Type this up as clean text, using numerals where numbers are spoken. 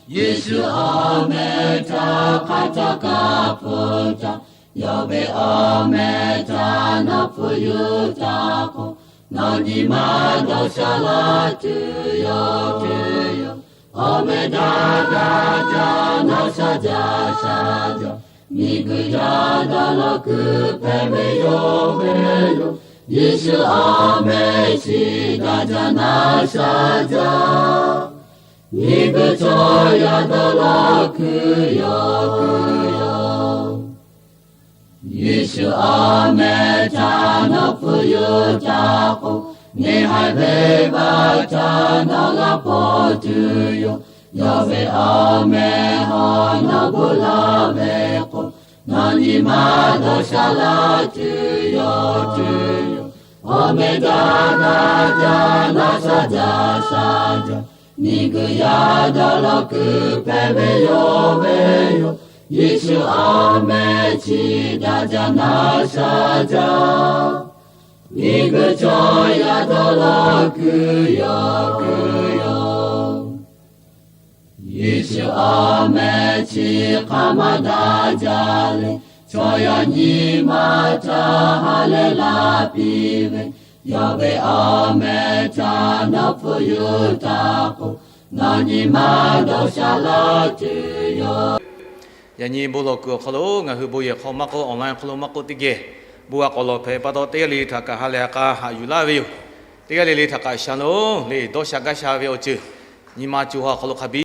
예수 아메타 카타카포타 여베 아메타 나푸유타코 너니마도 샬라트요 아메다다자 나사자사자 미그야다라크 페메요베요 예수 아메시다자 나사자 미그저야다라크요 예수 아메타 나푸유타코 네할베바타 나가포트요 여베 아메하 나불라베코 너니마도 샬라트요 트요 아메다나자 나사자사자 니그야다라크 페베요베요 예수 아메치다자 나사자 니그저야다라크요 예수 아메치 카마다자레 저야니마타 할렐라비베 여베 아메타 나푸유타코 너니마도 샬라트요 야니 볼로크 콜로 나흐보예 콜마코 온라인 콜로마코 티게 부아 콜로페 파도 테리 타카 할레카 하율라비요 티가레리 타카 샤노 레 도샤가 샤베오츠 니마추하 콜로카비